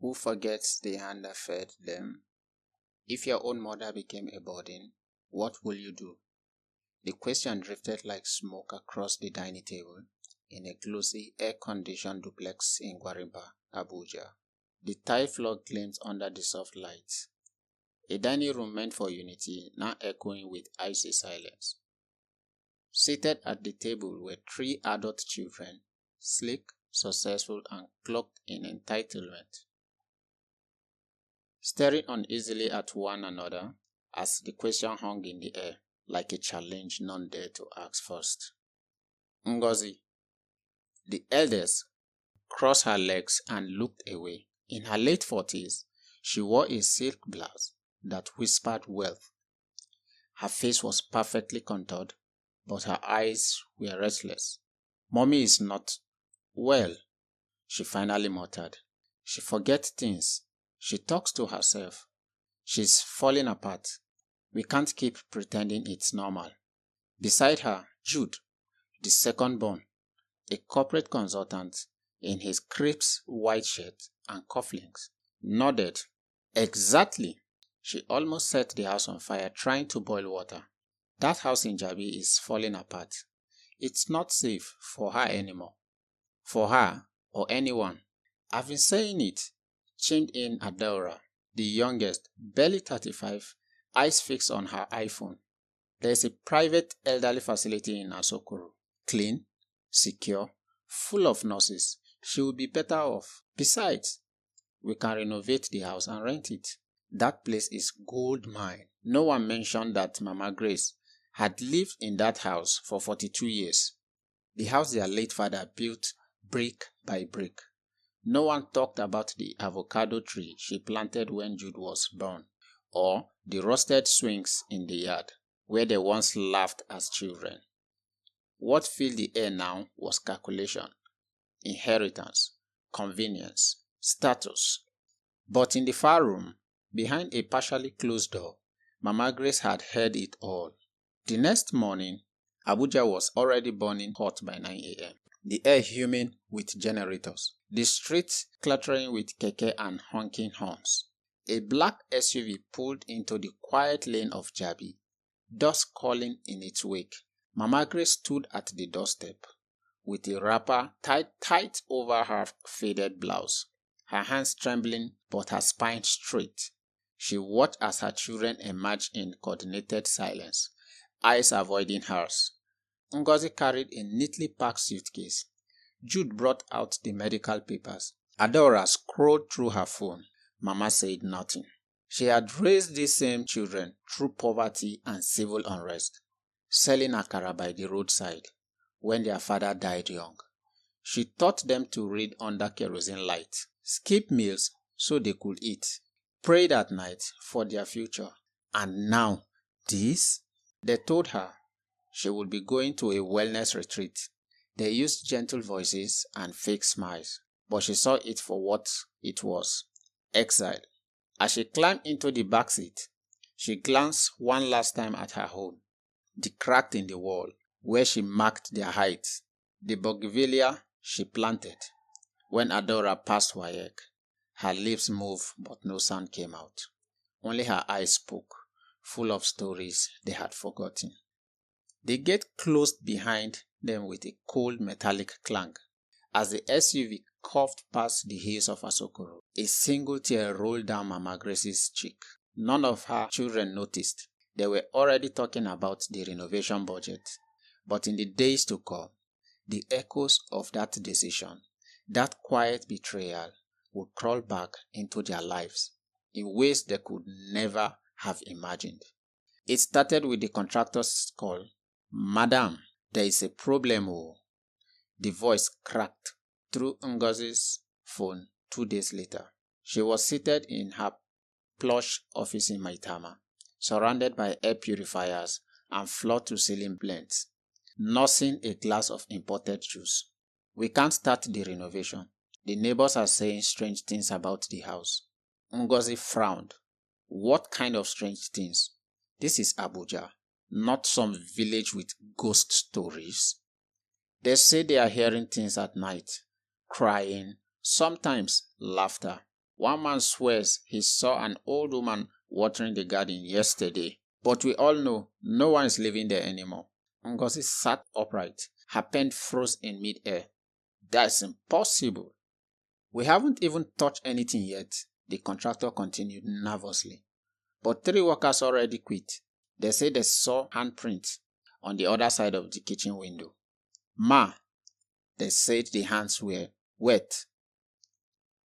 Who forgets the hand that fed them? If your own mother became a burden, what will you do? The question drifted like smoke across the dining table in a glossy, air-conditioned duplex in Gwarimpa, Abuja. The tile floor gleamed under the soft lights. A dining room meant for unity, now echoing with icy silence. Seated at the table were 3 adult children, sleek, successful, and cloaked in entitlement, staring uneasily at one another as the question hung in the air like a challenge none dared to ask first. Ngozi, the eldest, crossed her legs and looked away. In her late 40s, she wore a silk blouse that whispered wealth. Her face was perfectly contoured, but her eyes were restless. "Mommy is not well," she finally muttered. "She forgets things. She talks to herself. She's falling apart. We can't keep pretending it's normal." Beside her, Jude, the second born, a corporate consultant in his crisp white shirt and cufflinks, nodded. "Exactly." She almost set the house on fire trying to boil water. "That house in Jabi is falling apart. It's not safe for her anymore. For her or anyone." "I've been saying it," chimed in Adora, the youngest, barely 35, eyes fixed on her iPhone. "There's a private elderly facility in Asokoro. Clean, secure, full of nurses. She will be better off. Besides, we can renovate the house and rent it. That place is gold mine." No one mentioned that Mama Grace had lived in that house for 42 years. The house their late father built brick by brick. No one talked about the avocado tree she planted when Jude was born, or the rusted swings in the yard where they once laughed as children. What filled the air now was calculation, inheritance, convenience, status. But in the far room, behind a partially closed door, Mama Grace had heard it all. The next morning, Abuja was already burning hot by 9 a.m. The air humid with generators, the streets clattering with keke and honking horns. A black SUV pulled into the quiet lane of Jabi, dusk calling in its wake. Mama Grace stood at the doorstep, with a wrapper tied tight over her faded blouse, her hands trembling but her spine straight. She watched as her children emerged in coordinated silence, eyes avoiding hers. Ngozi carried a neatly packed suitcase. Jude brought out the medical papers. Adora scrolled through her phone. Mama said nothing. She had raised these same children through poverty and civil unrest, selling akara by the roadside when their father died young. She taught them to read under kerosene light, skip meals so they could eat, prayed at night for their future. And now, this? They told her she would be going to a wellness retreat. They used gentle voices and fake smiles, but she saw it for what it was: exile. As she climbed into the back seat, she glanced one last time at her home, the crack in the wall where she marked their height, the bougainvillea she planted. When Adora passed Wayek, her lips moved but no sound came out. Only her eyes spoke, full of stories they had forgotten. The gate closed behind them with a cold metallic clang. As the SUV curved past the hills of Asokoro, a single tear rolled down Mama Grace's cheek. None of her children noticed. They were already talking about the renovation budget. But in the days to come, the echoes of that decision, that quiet betrayal, would crawl back into their lives in ways they could never have imagined. It started with the contractor's call. "Madam, there is a problem, oh." The voice cracked through Ngozi's phone 2 days later. She was seated in her plush office in Maitama, surrounded by air purifiers and floor-to-ceiling blends, nursing a glass of imported juice. "We can't start the renovation. The neighbors are saying strange things about the house." Ngozi frowned. "What kind of strange things? This is Abuja, not some village with ghost stories." "They say they are hearing things at night. Crying, sometimes laughter." One man swears he saw an old woman watering the garden yesterday, but we all know no one is living there anymore. Ngozi sat upright. Her pen froze in mid-air. That's impossible. We haven't even touched anything yet, the contractor continued nervously. But 3 workers already quit. They say they saw handprints on the other side of the kitchen window. Ma, they said the hands were wet.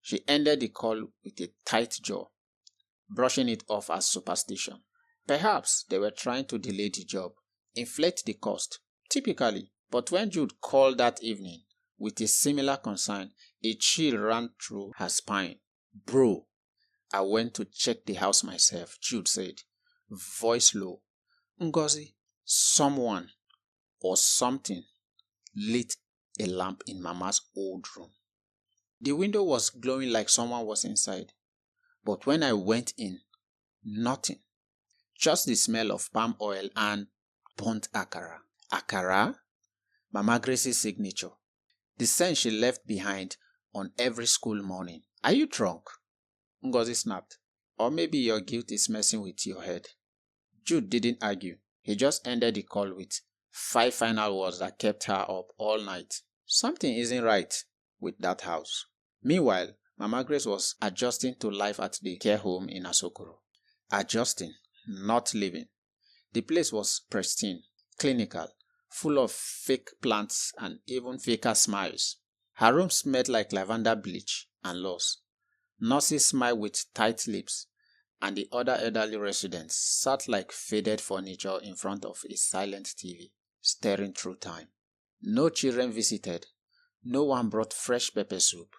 She ended the call with a tight jaw, brushing it off as superstition. Perhaps they were trying to delay the job, inflate the cost, typically. But when Jude called that evening with a similar concern, a chill ran through her spine. Bro, I went to check the house myself, Jude said, voice low. Ngozi, someone or something lit a lamp in Mama's old room. The window was glowing like someone was inside. But when I went in, nothing. Just the smell of palm oil and burnt akara. Akara? Mama Grace's signature. The scent she left behind on every school morning. Are you drunk? Ngozi snapped. Or maybe your guilt is messing with your head. Jude didn't argue. He just ended the call with 5 final words that kept her up all night. Something isn't right with that house. Meanwhile, Mama Grace was adjusting to life at the care home in Asokoro. Adjusting, not living. The place was pristine, clinical, full of fake plants and even faker smiles. Her room smelled like lavender bleach and loss. Nurses smiled with tight lips, and the other elderly residents sat like faded furniture in front of a silent TV, staring through time. No children visited. No one brought fresh pepper soup.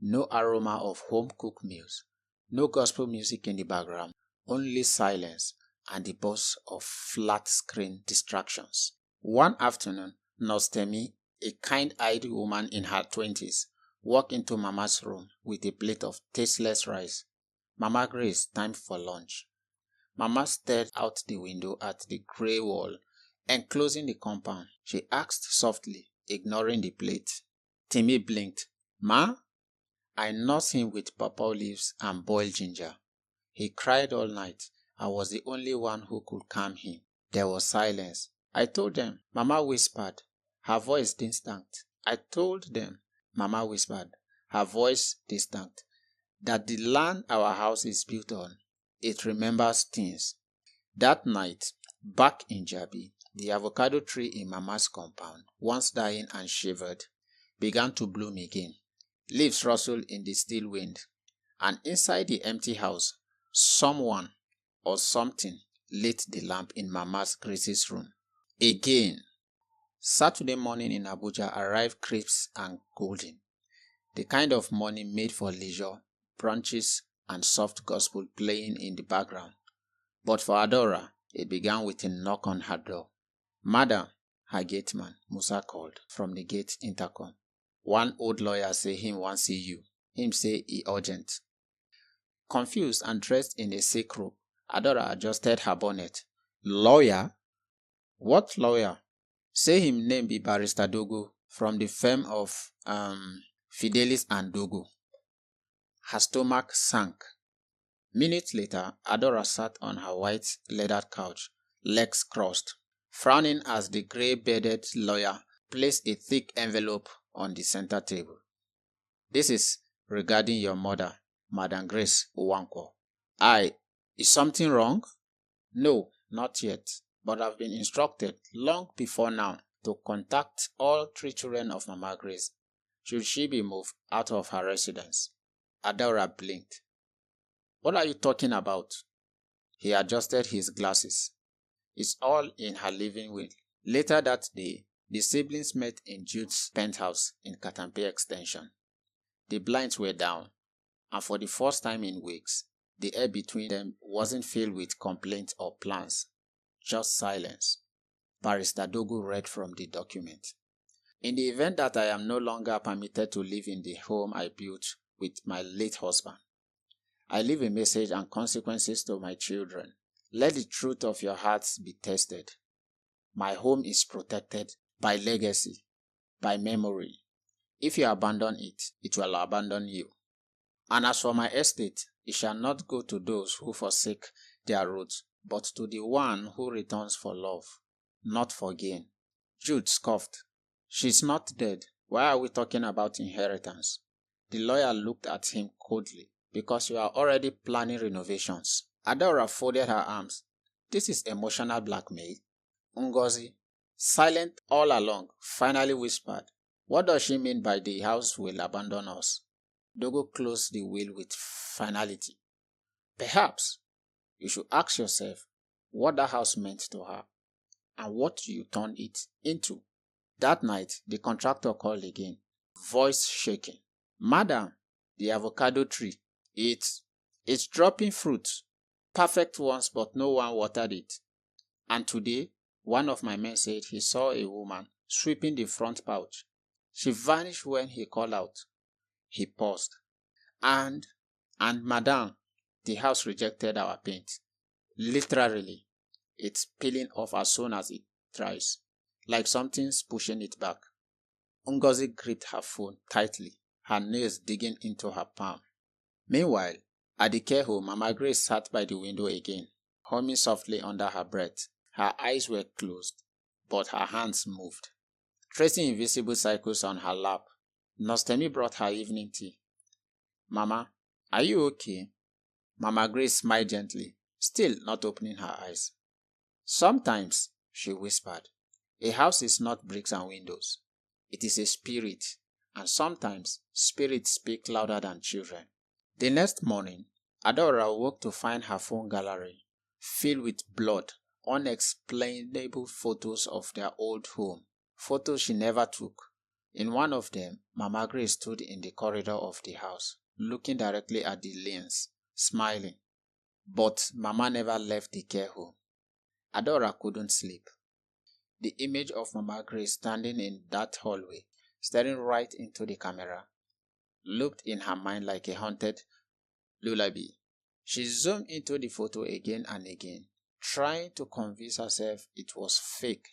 No aroma of home-cooked meals. No gospel music in the background. Only silence and the buzz of flat-screen distractions. One afternoon, Nurse Temi, a kind-eyed woman in her 20s, walked into Mama's room with a plate of tasteless rice. Mama Grace, time for lunch. Mama stared out the window at the grey wall enclosing the compound. She asked softly, ignoring the plate. Timmy blinked. Ma? I nursed him with pawpaw leaves and boiled ginger. He cried all night. I was the only one who could calm him. There was silence. I told them, Mama whispered. Her voice distinct. I told them, Mama whispered. Her voice distinct. That the land our house is built on, it remembers things. That night, back in Jabi, the avocado tree in Mama's compound, once dying and shivered, began to bloom again. Leaves rustled in the still wind, and inside the empty house, someone or something lit the lamp in Mama's Grace's room. Again. Saturday morning in Abuja arrived crisp and golden, the kind of morning made for leisure, brunches, and soft gospel playing in the background. But for Adora, it began with a knock on her door. Madam, her gateman, Musa called from the gate intercom. One old lawyer say him want see you. Him say he urgent. Confused and dressed in a silk robe, Adora adjusted her bonnet. Lawyer? What lawyer? Say him name be Barrister Dogo from the firm of Fidelis and Dogo. Her stomach sank. Minutes later, Adora sat on her white leather couch, legs crossed, frowning as the grey-bearded lawyer placed a thick envelope on the center table. This is regarding your mother, Madam Grace Uwankwo. Is something wrong? No, not yet, but I've been instructed long before now to contact all 3 children of Mama Grace should she be moved out of her residence. Adora blinked. What are you talking about? He adjusted his glasses. It's all in her living will. Later that day, the siblings met in Jude's penthouse in Katampe Extension. The blinds were down, and for the first time in weeks, the air between them wasn't filled with complaints or plans, just silence. Barrister Dogo read from the document. In the event that I am no longer permitted to live in the home I built with my late husband, I leave a message and consequences to my children. Let the truth of your hearts be tested. My home is protected by legacy, by memory. If you abandon it, it will abandon you. And as for my estate, it shall not go to those who forsake their roots, but to the one who returns for love, not for gain. Jude scoffed. She's not dead. Why are we talking about inheritance? The lawyer looked at him coldly. Because you are already planning renovations. Adora folded her arms. This is emotional blackmail. Ngozi, silent all along, finally whispered, what does she mean by the house will abandon us? Dogo closed the will with finality. Perhaps you should ask yourself what that house meant to her and what you turned it into. That night, the contractor called again, voice shaking. Madam, the avocado tree, it's dropping fruit. Perfect ones, but no one watered it. And today, one of my men said he saw a woman sweeping the front porch. She vanished when he called out. He paused. And madam, the house rejected our paint. Literally, it's peeling off as soon as it dries, like something's pushing it back. Ngozi gripped her phone tightly, her nails digging into her palm. Meanwhile, at the care home, Mama Grace sat by the window again, humming softly under her breath. Her eyes were closed, but her hands moved, tracing invisible cycles on her lap. Nostemi brought her evening tea. Mama, are you okay? Mama Grace smiled gently, still not opening her eyes. Sometimes, she whispered, a house is not bricks and windows. It is a spirit, and sometimes spirits speak louder than children. The next morning, Adora woke to find her phone gallery filled with blood, unexplainable photos of their old home, photos she never took. In one of them, Mama Grace stood in the corridor of the house, looking directly at the lens, smiling. But Mama never left the care home. Adora couldn't sleep. The image of Mama Grace standing in that hallway, staring right into the camera, looped in her mind like a haunted lullaby. She zoomed into the photo again and again, trying to convince herself it was fake.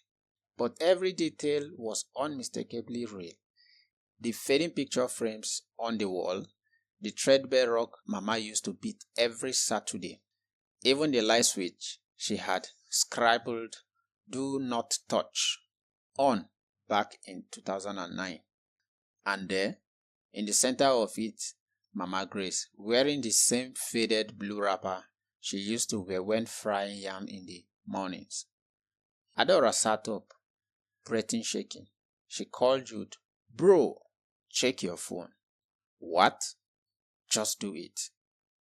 But every detail was unmistakably real. The fading picture frames on the wall, the threadbare rug Mama used to beat every Saturday, even the light switch she had scribbled "Do not touch" on back in 2009. And there, in the center of it, Mama Grace, wearing the same faded blue wrapper she used to wear when frying yam in the mornings. Adora sat up, breathing shaking. She called Jude. Bro, check your phone. What? Just do it.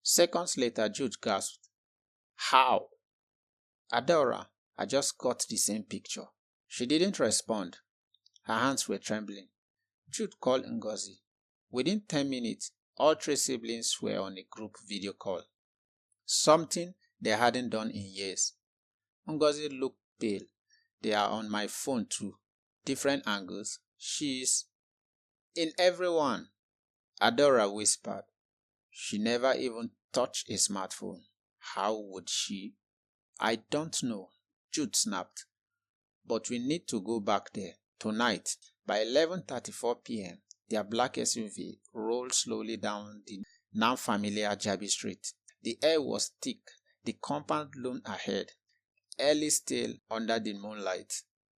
Seconds later, Jude gasped. How? Adora, I just got the same picture. She didn't respond. Her hands were trembling. Jude called Ngozi. Within 10 minutes, all three siblings were on a group video call. Something they hadn't done in years. Ngozi looked pale. They are on my phone too. Different angles. She's in everyone. Adora whispered. She never even touched a smartphone. How would she? I don't know, Jude snapped. But we need to go back there. Tonight, by 11:34 p.m., their black SUV rolled slowly down the now familiar Jabi Street. The air was thick. The compound loomed ahead, early still under the moonlight.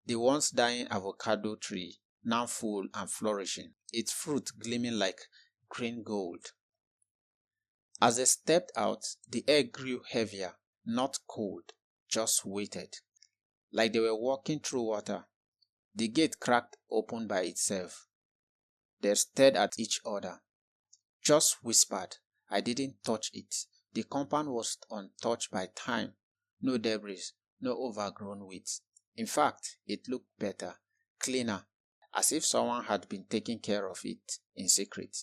The once dying avocado tree, now full and flourishing, its fruit gleaming like green gold. As they stepped out, the air grew heavier, not cold, just weighted, like they were walking through water. The gate cracked open by itself. They stared at each other. Just whispered. I didn't touch it. The compound was untouched by time. No debris, no overgrown weeds. In fact, it looked better, cleaner, as if someone had been taking care of it in secret.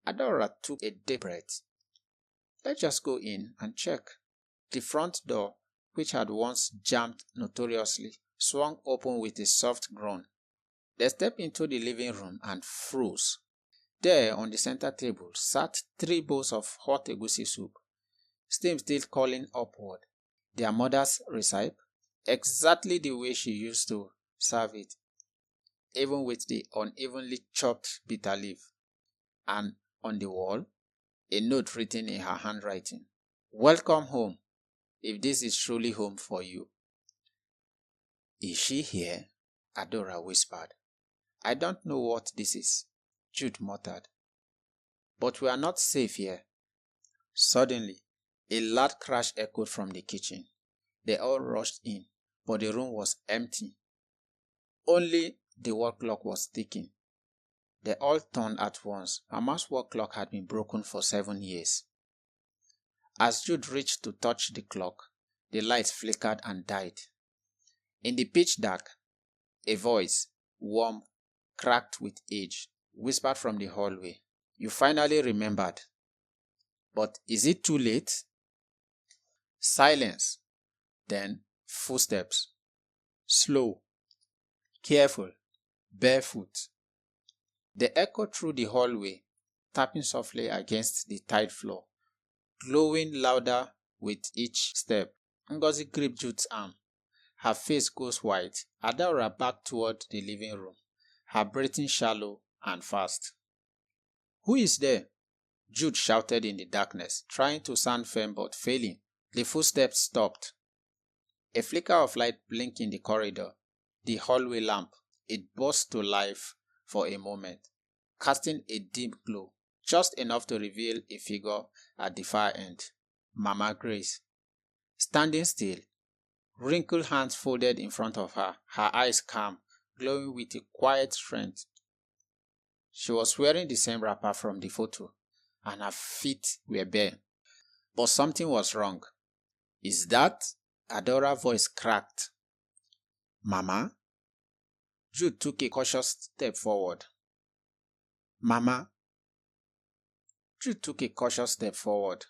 Adora took a deep breath. Let's just go in and check. The front door, which had once jammed notoriously, swung open with a soft groan. They stepped into the living room and froze. There, on the center table, sat 3 bowls of hot egusi soup, steam still curling upward. Their mother's recipe, exactly the way she used to serve it, even with the unevenly chopped bitter leaf. And on the wall, a note written in her handwriting. "Welcome home, if this is truly home for you." "Is she here?" Adora whispered. "I don't know what this is," Jude muttered. "But we are not safe here." Suddenly, a loud crash echoed from the kitchen. They all rushed in, but the room was empty. Only the wall clock was ticking. They all turned at once. Mama's wall clock had been broken for 7 years. As Jude reached to touch the clock, the lights flickered and died. In the pitch dark, a voice, warm, cracked with age, whispered from the hallway, "You finally remembered. But is it too late?" Silence. Then footsteps. Slow, careful, barefoot. They echoed through the hallway, tapping softly against the tile floor, glowing louder with each step. Ngozi gripped Jude's arm. Her face goes white. Adora backed toward the living room, her breathing shallow and fast. "Who is there?" Jude shouted in the darkness, trying to sound firm but failing. The footsteps stopped. A flicker of light blinked in the corridor. The hallway lamp. It burst to life for a moment, casting a dim glow, just enough to reveal a figure at the far end. Mama Grace. Standing still, wrinkled hands folded in front of her, her eyes calm, glowing with a quiet strength. She was wearing the same wrapper from the photo, and her feet were bare. But something was wrong. "Is that?" Adora's voice cracked. "Mama?" Jude took a cautious step forward. "Mama?" Jude took a cautious step forward.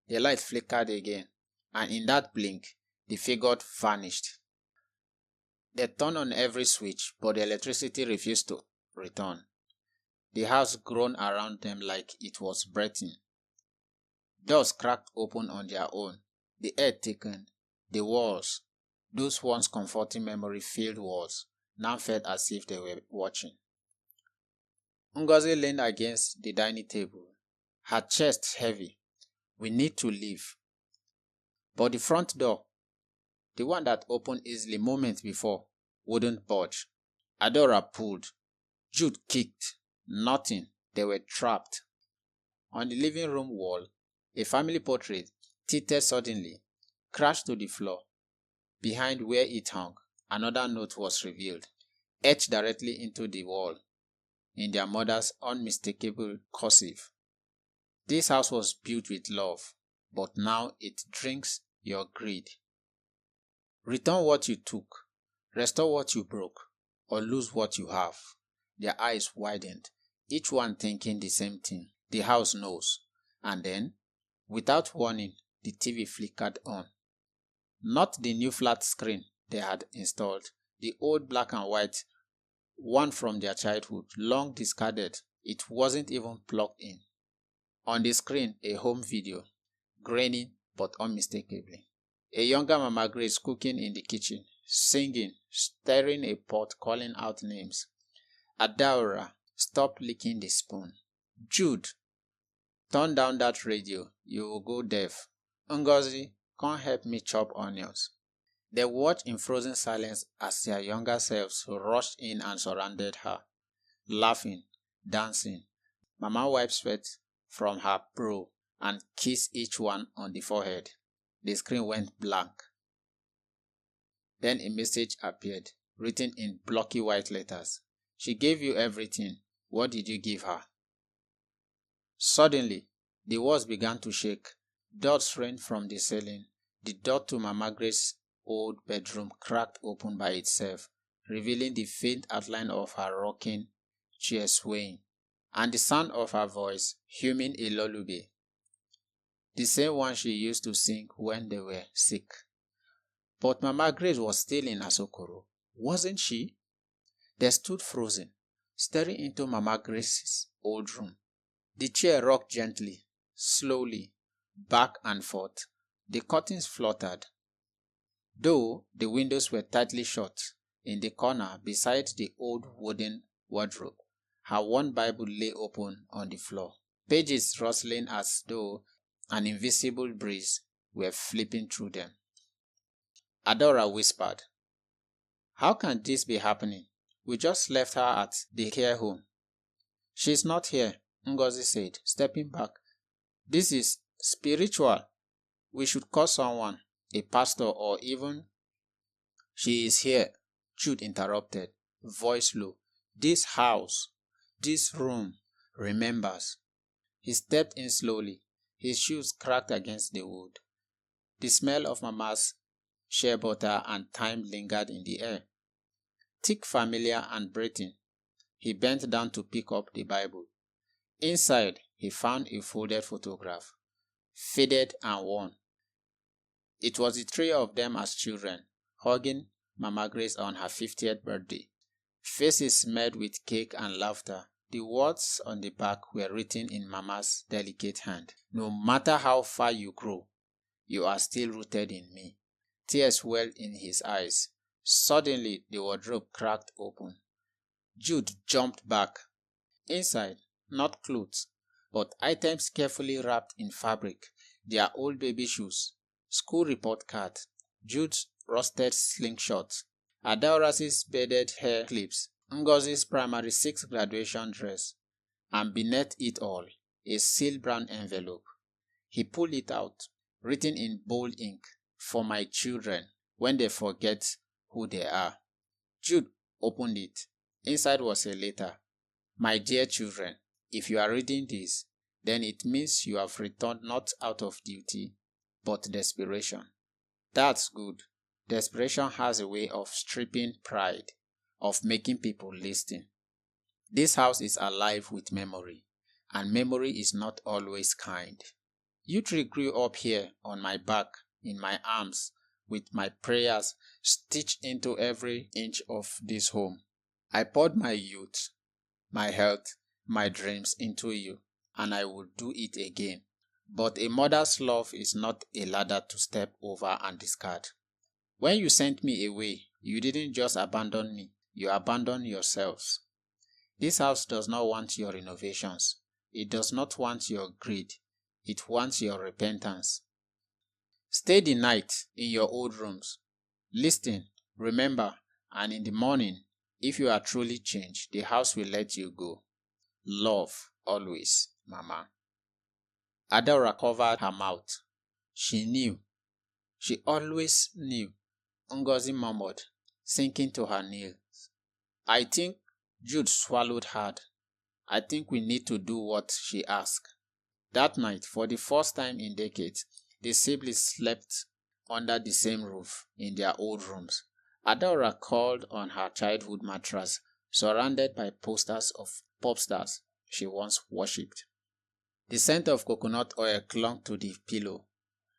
The light flickered again, and in that blink, the figure vanished. They turned on every switch, but the electricity refused to return. The house groaned around them like it was breathing. Doors cracked open on their own. The air thickened. The walls, those once comforting memory-filled walls, now felt as if they were watching. Ngozi leaned against the dining table, her chest heavy. "We need to leave." But the front door, the one that opened easily moments before, wouldn't budge. Adora pulled. Jude kicked. Nothing. They were trapped. On the living room wall, a family portrait, tilted suddenly, crashed to the floor. Behind where it hung, another note was revealed, etched directly into the wall, in their mother's unmistakable cursive. "This house was built with love, but now it drinks your greed. Return what you took, restore what you broke, or lose what you have." Their eyes widened, each one thinking the same thing. The house knows. And then, without warning, the TV flickered on. Not the new flat screen they had installed, the old black and white one from their childhood, long discarded. It wasn't even plugged in. On the screen, a home video, grainy but unmistakably. A younger Mama Grace cooking in the kitchen, singing, stirring a pot, calling out names. "Adaora, stop licking the spoon." "Jude, turn down that radio, you will go deaf." "Ngozi, come help me chop onions." They watched in frozen silence as their younger selves rushed in and surrounded her, laughing, dancing. Mama wiped sweat from her brow and kissed each one on the forehead. The screen went blank. Then a message appeared, written in blocky white letters. "She gave you everything. What did you give her?" Suddenly, the walls began to shake. Dots rained from the ceiling. The door to Mama Grace's old bedroom cracked open by itself, revealing the faint outline of her rocking chair swaying, and the sound of her voice humming a lullaby. The same one she used to sing when they were sick. But Mama Grace was still in Asokoro, wasn't she? They stood frozen, staring into Mama Grace's old room. The chair rocked gently, slowly, back and forth. The curtains fluttered, though the windows were tightly shut. In the corner, beside the old wooden wardrobe, her one Bible lay open on the floor. pages rustling as though an invisible breeze were flipping through them. Adora whispered, "How can this be happening? We just left her at the care home." "She's not here," Ngozi said, stepping back. "This is spiritual. We should call someone, a pastor or even—" "She is here," Jude interrupted, voice low. "This house, this room, remembers." He stepped in slowly. His shoes cracked against the wood. The smell of Mama's shea butter and thyme lingered in the air. Thick, familiar, and breathing. He bent down to pick up the Bible. Inside, he found a folded photograph, faded and worn. It was the three of them as children, hugging Mama Grace on her 50th birthday. Faces smeared with cake and laughter. The words on the back were written in Mama's delicate hand. "No matter how far you grow, you are still rooted in me." Tears welled in his eyes. Suddenly, the wardrobe cracked open. Jude jumped back. Inside, not clothes, but items carefully wrapped in fabric. Their old baby shoes, school report card, Jude's rusted slingshot, Adaora's beaded hair clips, Ngozi's primary 6 graduation dress, and beneath it all, a seal brown envelope. He pulled it out, written in bold ink, "For my children, when they forget who they are." Jude opened it. Inside was a letter. "My dear children, if you are reading this, then it means you have returned not out of duty, but desperation." That's good. Desperation has a way of stripping pride, of making people listen. This house is alive with memory, and memory is not always kind. You three grew up here on my back, in my arms, with my prayers stitched into every inch of this home. I poured my youth, my health, my dreams into you, and I will do it again. But a mother's love is not a ladder to step over and discard. When you sent me away, you didn't just abandon me, you abandoned yourselves. This house does not want your renovations. It does not want your greed. It wants your repentance. Stay the night in your old rooms. Listen, remember, and in the morning, if you are truly changed, the house will let you go. Love, always, Mama. Adora covered her mouth. She knew. She always knew, Ngozi murmured, sinking to her knees. "I think," Jude swallowed hard, "I think we need to do what she asked." That night, for the first time in decades, the siblings slept under the same roof in their old rooms. Adora curled on her childhood mattress, surrounded by posters of pop stars she once worshipped. The scent of coconut oil clung to the pillow.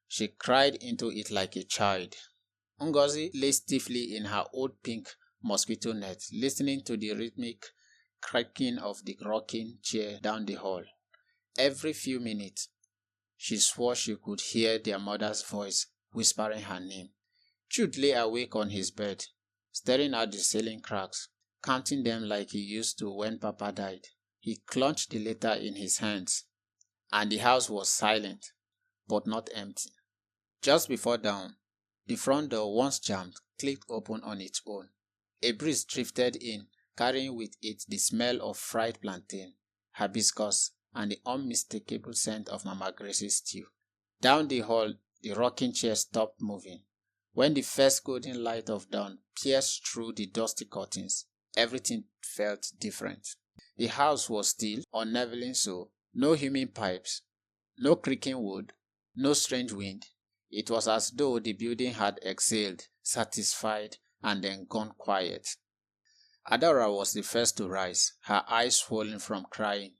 She cried into it like a child. Ngozi lay stiffly in her old pink mosquito net, listening to the rhythmic cracking of the rocking chair down the hall. Every few minutes, she swore she could hear their mother's voice whispering her name. Jude lay awake on his bed, staring at the ceiling cracks, counting them like he used to when Papa died. He clenched the letter in his hands, and the house was silent, but not empty. Just before dawn, the front door, once jammed, clicked open on its own. A breeze drifted in, carrying with it the smell of fried plantain, hibiscus, and the unmistakable scent of Mama Grace's stew. Down the hall, the rocking chair stopped moving. When the first golden light of dawn pierced through the dusty curtains, everything felt different. The house was still, unnervingly so. No humming pipes, no creaking wood, no strange wind. It was as though the building had exhaled, satisfied, and then gone quiet. Adora was the first to rise, her eyes swollen from crying.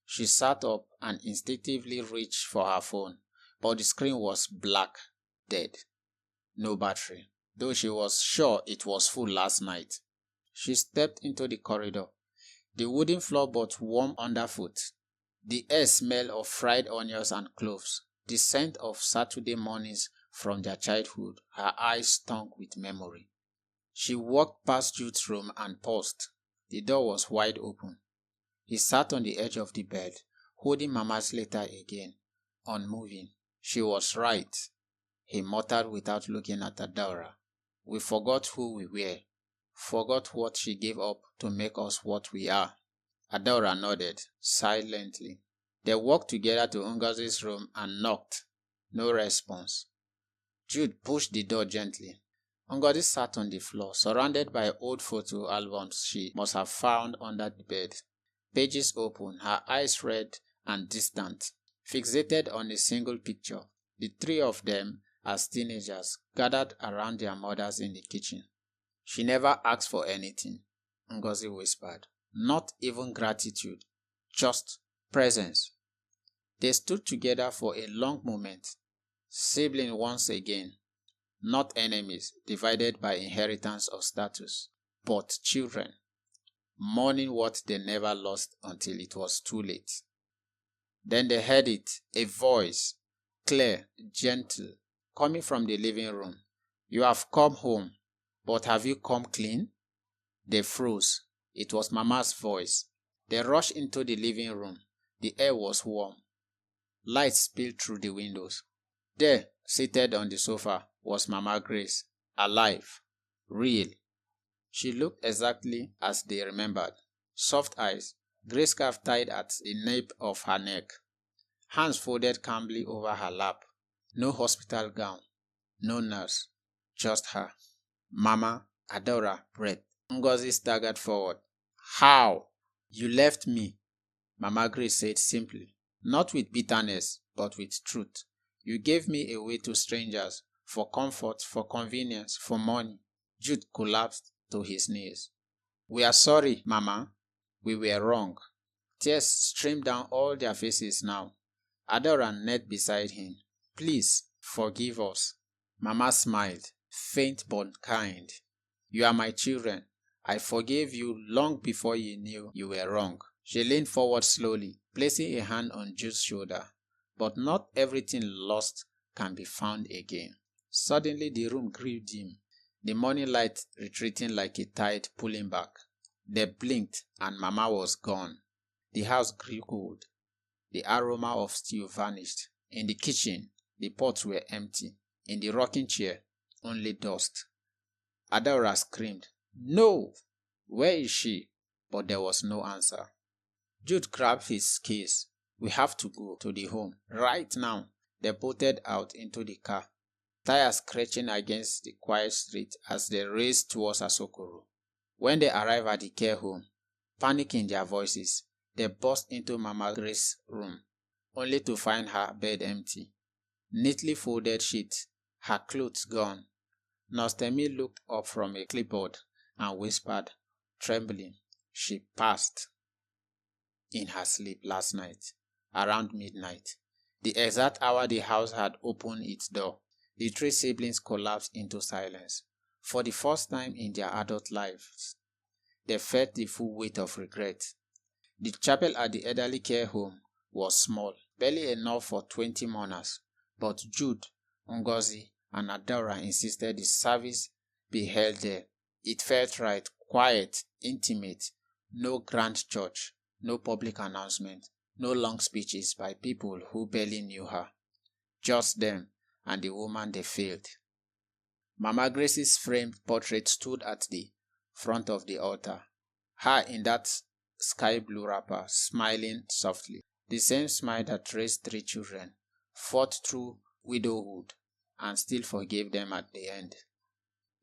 She sat up and instinctively reached for her phone, but the screen was black, dead. No battery, though she was sure it was full last night. She stepped into the corridor. The wooden floorboards warm underfoot. The air smelled of fried onions and cloves, the scent of Saturday mornings from their childhood. Her eyes stung with memory. She walked past Jude's room and paused. The door was wide open. He sat on the edge of the bed, holding Mama's letter again, unmoving. She was right, he muttered without looking at Adora. We forgot who we were, forgot what she gave up to make us what we are. Adora nodded, silently. They walked together to Ngozi's room and knocked. No response. Jude pushed the door gently. Ngozi sat on the floor, surrounded by old photo albums she must have found under the bed. Pages open, her eyes red and distant, fixated on a single picture. The three of them, as teenagers, gathered around their mothers in the kitchen. She never asked for anything, Ngozi whispered. Not even gratitude, just presence. They stood together for a long moment, siblings once again. Not enemies, divided by inheritance or status, but children, mourning what they never lost until it was too late. Then they heard it, a voice, clear, gentle, coming from the living room. You have come home, but have you come clean? They froze. It was Mama's voice. They rushed into the living room. The air was warm. Light spilled through the windows. There, seated on the sofa, was Mama Grace, alive, real. She looked exactly as they remembered. Soft eyes, grey scarf tied at the nape of her neck, hands folded calmly over her lap. No hospital gown, no nurse, just her. Mama, Adora, breathed. Ngozi staggered forward. How? You left me, Mama Grace said simply, not with bitterness, but with truth. You gave me away to strangers, for comfort, for convenience, for money. Jude collapsed to his knees. We are sorry, Mama. We were wrong. Tears streamed down all their faces now. Adora knelt beside him. Please, forgive us. Mama smiled, faint but kind. You are my children. I forgave you long before you knew you were wrong. She leaned forward slowly, placing a hand on Jude's shoulder. But not everything lost can be found again. Suddenly the room grew dim, the morning light retreating like a tide pulling back. They blinked and Mama was gone. The house grew cold. The aroma of stew vanished. In the kitchen, the pots were empty. In the rocking chair, only dust. Adora screamed, No! Where is she? But there was no answer. Jude grabbed his keys. We have to go to the home, right now. They bolted out into the car, tires scratching against the quiet street as they raced towards Asokoro. When they arrived at the care home, panic in their voices, they burst into Mama Grace's room, only to find her bed empty. Neatly folded sheets, her clothes gone. Nurse Temi looked up from a clipboard and whispered, trembling, she passed in her sleep last night, around midnight, the exact hour the house had opened its door. The three siblings collapsed into silence. For the first time in their adult lives, they felt the full weight of regret. The chapel at the elderly care home was small, barely enough for 20 mourners, but Jude, Ngozi, and Adora insisted the service be held there. It felt right, quiet, intimate, no grand church, no public announcement, no long speeches by people who barely knew her. Just them and the woman they failed. Mama Grace's framed portrait stood at the front of the altar, her in that sky blue wrapper, smiling softly. The same smile that raised three children, fought through widowhood, and still forgave them at the end.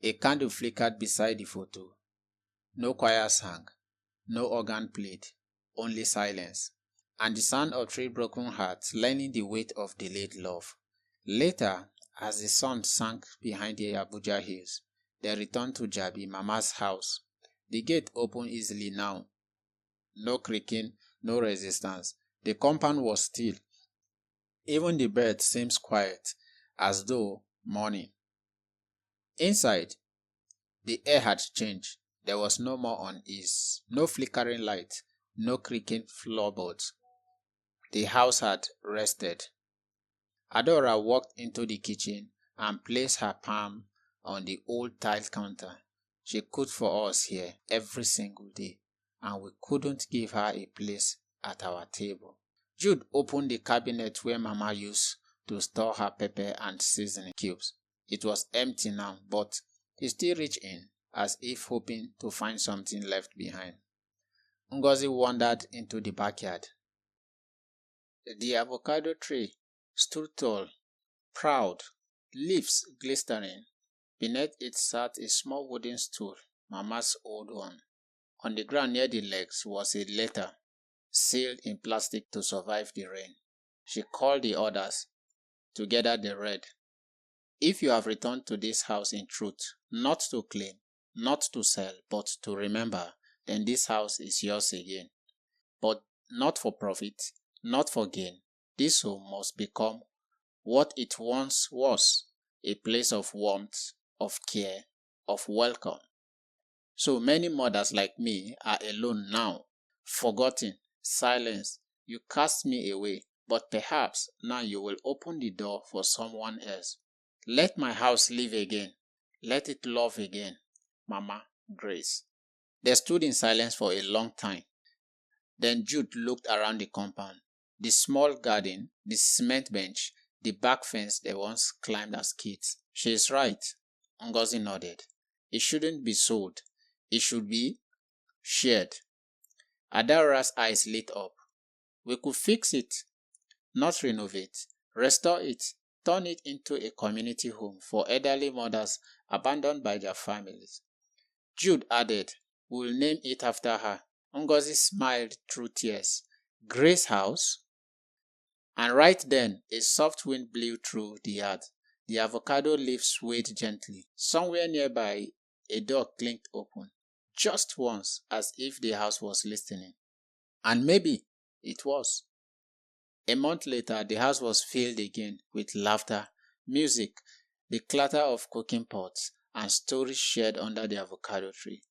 A candle flickered beside the photo. No choir sang, no organ played, only silence, and the sound of three broken hearts learning the weight of delayed love. Later, as the sun sank behind the Abuja hills, they returned to Jabi Mama's house. The gate opened easily now. No creaking, no resistance. The compound was still. Even the bed seemed quiet, as though mourning. Inside, the air had changed. There was no more unease, no flickering light, no creaking floorboards. The house had rested. Adora walked into the kitchen and placed her palm on the old tile counter. She cooked for us here every single day, and we couldn't give her a place at our table. Jude opened the cabinet where Mama used to store her pepper and seasoning cubes. It was empty now, but he still reached in, as if hoping to find something left behind. Ngozi wandered into the backyard. The avocado tree stood tall, proud, leaves glistening. Beneath it sat a small wooden stool, Mama's old one. On the ground near the legs was a letter, sealed in plastic to survive the rain. She called the others. Together they read, "If you have returned to this house in truth, not to claim, not to sell, but to remember, then this house is yours again. But not for profit, not for gain. This home must become what it once was, a place of warmth, of care, of welcome. So many mothers like me are alone now, forgotten, silenced. You cast me away, but perhaps now you will open the door for someone else. Let my house live again. Let it love again. Mama, Grace." They stood in silence for a long time. Then Jude looked around the compound. The small garden, the cement bench, the back fence they once climbed as kids. "She is right," Ngozi nodded. "It shouldn't be sold. It should be shared." Adaura's eyes lit up. "We could fix it, not renovate, restore it, turn it into a community home for elderly mothers abandoned by their families." Jude added, "We'll name it after her." Ngozi smiled through tears. "Grace House?" And right then, a soft wind blew through the yard. The avocado leaves swayed gently. Somewhere nearby, a door clinked open. Just once, as if the house was listening. And maybe it was. A month later, the house was filled again with laughter, music, the clatter of cooking pots, and stories shared under the avocado tree.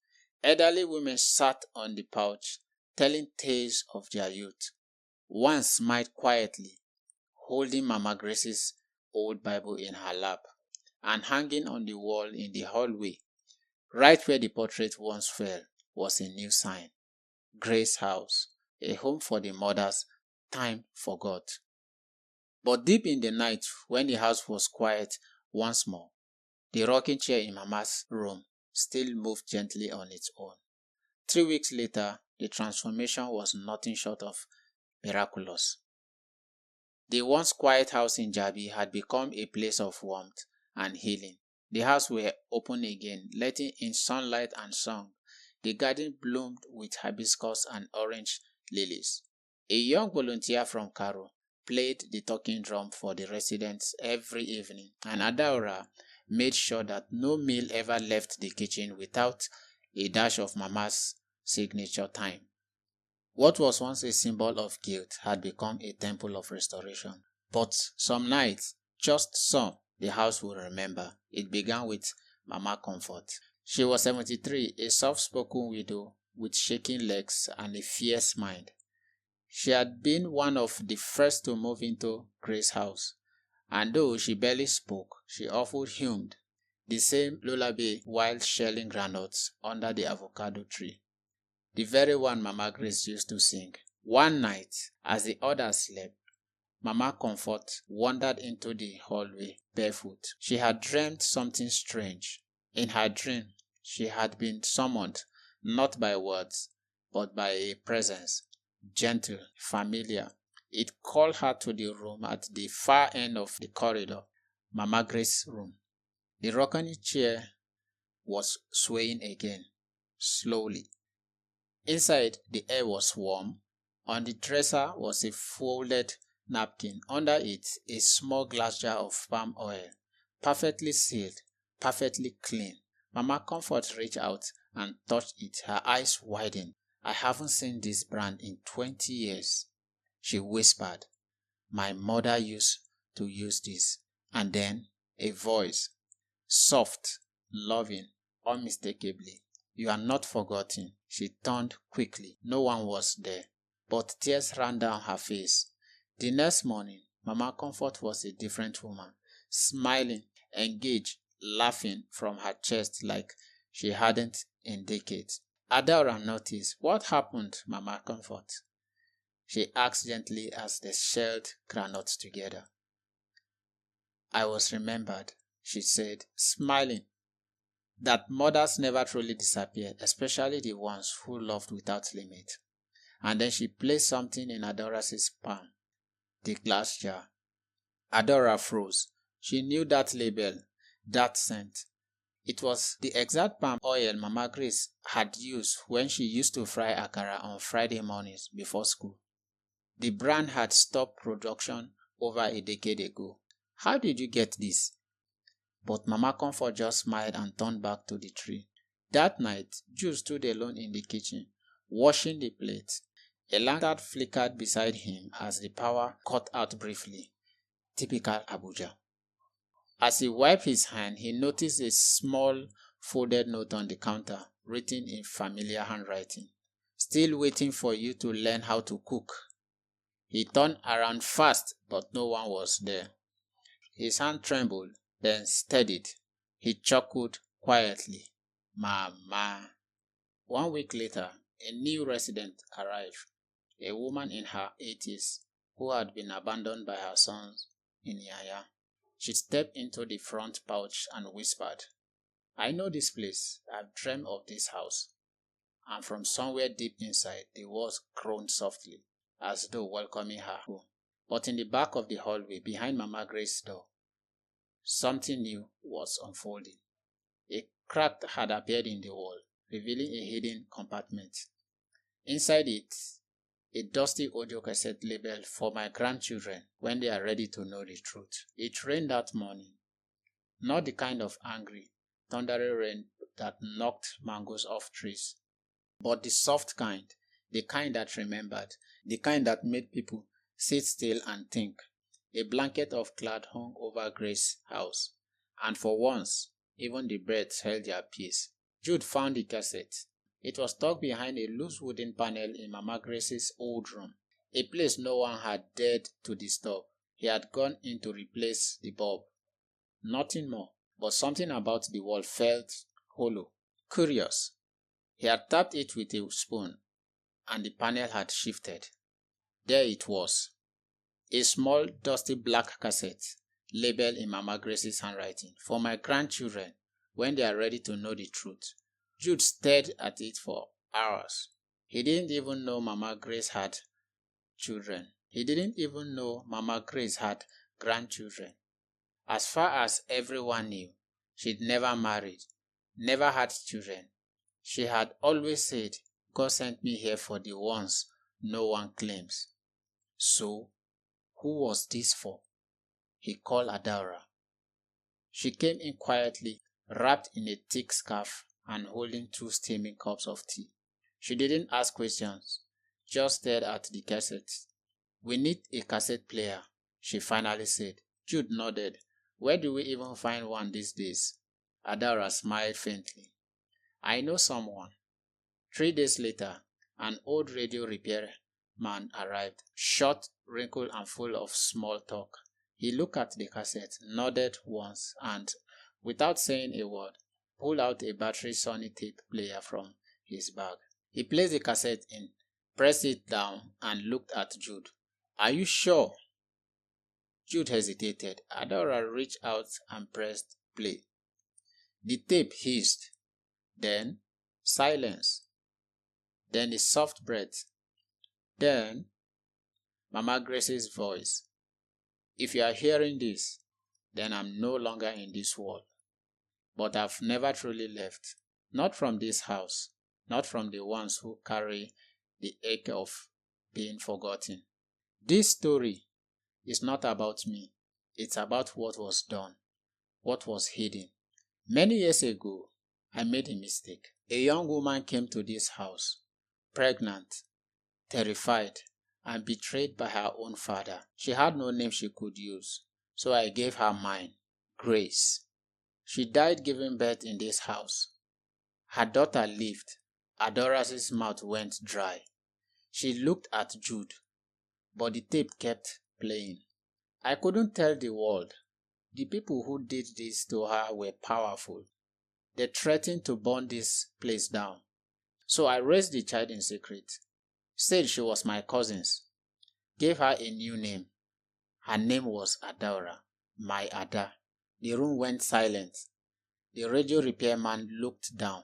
Elderly women sat on the porch, telling tales of their youth. One smiled quietly, holding Mama Grace's old Bible in her lap, and hanging on the wall in the hallway, right where the portrait once fell, was a new sign. Grace House, a home for the mothers time forgot. But deep in the night, when the house was quiet once more, the rocking chair in Mama's room still moved gently on its own. 3 weeks later, the transformation was nothing short of miraculous. The once quiet house in Jabi had become a place of warmth and healing. The house were open again, letting in sunlight and song. The garden bloomed with hibiscus and orange lilies. A young volunteer from Karo played the talking drum for the residents every evening, and Adaura made sure that no meal ever left the kitchen without a dash of Mama's signature thyme. What was once a symbol of guilt had become a temple of restoration. But some nights, just some, the house will remember. It began with Mama Comfort. She was 73, a soft-spoken widow with shaking legs and a fierce mind. She had been one of the first to move into Grace's house, and though she barely spoke, she often hummed the same lullaby while shelling granules under the avocado tree. The very one Mama Grace used to sing. One night, as the others slept, Mama Comfort wandered into the hallway barefoot. She had dreamed something strange. In her dream, she had been summoned, not by words, but by a presence, gentle, familiar. It called her to the room at the far end of the corridor, Mama Grace's room. The rocking chair was swaying again, slowly. Inside, the air was warm. On the dresser was a folded napkin. Under it, a small glass jar of palm oil, perfectly sealed, perfectly clean. Mama Comfort reached out and touched it. Her eyes widened. "I haven't seen this brand in 20 years. She whispered. "My mother used to use this." And then a voice, soft, loving, unmistakably. "You are not forgotten." She turned quickly. No one was there, but tears ran down her face. The next morning, Mama Comfort was a different woman, smiling, engaged, laughing from her chest like she hadn't in decades. Adaura noticed. "What happened, Mama Comfort?" she asked gently as they shelled granuts together. I was remembered, she said, smiling, that mothers never truly disappear, especially the ones who loved without limit. And then she placed something in Adora's palm, the glass jar. Adora froze. She knew that label, that scent. It was the exact palm oil Mama Grace had used when she used to fry akara on Friday mornings before school. The brand had stopped production over a decade ago. How did you get this? But Mama Comfort just smiled and turned back to the tree. That night, Jude stood alone in the kitchen, washing the plates. A lantern flickered beside him as the power cut out briefly. Typical Abuja. As he wiped his hand, he noticed a small folded note on the counter, written in familiar handwriting. Still waiting for you to learn how to cook. He turned around fast, but no one was there. His hand trembled, then steadied. He chuckled quietly. Mama. 1 week later, a new resident arrived, a woman in her 80s who had been abandoned by her sons in Yaya. She stepped into the front porch and whispered, I know this place. I've dreamed of this house. And from somewhere deep inside, the walls groaned softly, as though welcoming her home. But in the back of the hallway, behind Mama Grace's door, something new was unfolding. A crack had appeared in the wall, revealing a hidden compartment. Inside it, a dusty audio cassette labeled for my grandchildren when they are ready to know the truth. It rained that morning. Not the kind of angry, thundery rain that knocked mangoes off trees, but the soft kind, the kind that remembered, the kind that made people sit still and think. A blanket of cloud hung over Grace's house, and for once, even the birds held their peace. Jude found the cassette. It was tucked behind a loose wooden panel in Mama Grace's old room, a place no one had dared to disturb. He had gone in to replace the bulb. Nothing more, but something about the wall felt hollow, curious. He had tapped it with a spoon, and the panel had shifted. There it was, a small, dusty black cassette, labeled in Mama Grace's handwriting, for my grandchildren when they are ready to know the truth. Jude stared at it for hours. He didn't even know Mama Grace had children. He didn't even know Mama Grace had grandchildren. As far as everyone knew, she'd never married, never had children. She had always said, God sent me here for the ones no one claims. So, who was this for? He called Adara. She came in quietly, wrapped in a thick scarf and holding 2 steaming cups of tea. She didn't ask questions, just stared at the cassette. We need a cassette player, she finally said. Jude nodded. Where do we even find one these days? Adara smiled faintly. I know someone. 3 days later, an old radio repair man arrived, short, wrinkled, and full of small talk. He looked at the cassette, nodded once, and, without saying a word, pulled out a battery Sony tape player from his bag. He placed the cassette in, pressed it down, and looked at Jude. Are you sure? Jude hesitated. Adora reached out and pressed play. The tape hissed. Then silence. Then a soft breath. Then Mama Grace's voice. If you are hearing this, then I'm no longer in this world. But I've never truly left. Not from this house. Not from the ones who carry the ache of being forgotten. This story is not about me. It's about what was done, what was hidden. Many years ago, I made a mistake. A young woman came to this house, pregnant, terrified, and betrayed by her own father. She had no name she could use, so I gave her mine, Grace. She died giving birth in this house. Her daughter lived. Adora's mouth went dry. She looked at Jude, but the tape kept playing. I couldn't tell the world. The people who did this to her were powerful. They threatened to burn this place down. So I raised the child in secret. Said she was my cousin's. gave her a new name. Her name was Adaora, my Ada. The room went silent. The radio repairman looked down.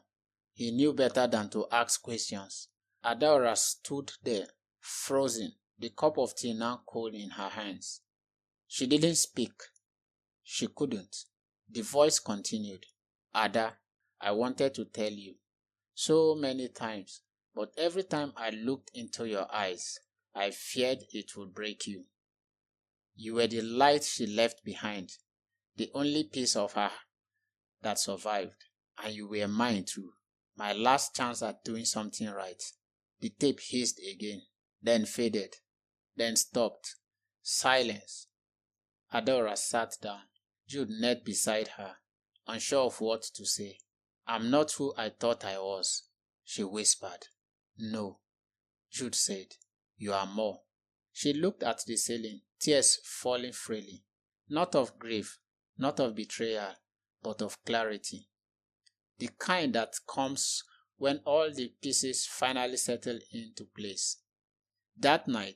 He knew better than to ask questions. Adaora stood there, frozen, the cup of tea now cold in her hands. She didn't speak. She couldn't. The voice continued. Ada, I wanted to tell you so many times, but every time I looked into your eyes, I feared it would break you. You were the light she left behind, the only piece of her that survived, and you were mine too. My last chance at doing something right. The tape hissed again, then faded, then stopped. Silence. Adora sat down. Jude knelt beside her, unsure of what to say. I'm not who I thought I was, she whispered. No, Jude said. You are more. She looked at the ceiling, tears falling freely. Not of grief, not of betrayal, but of clarity. The kind that comes when all the pieces finally settle into place. That night,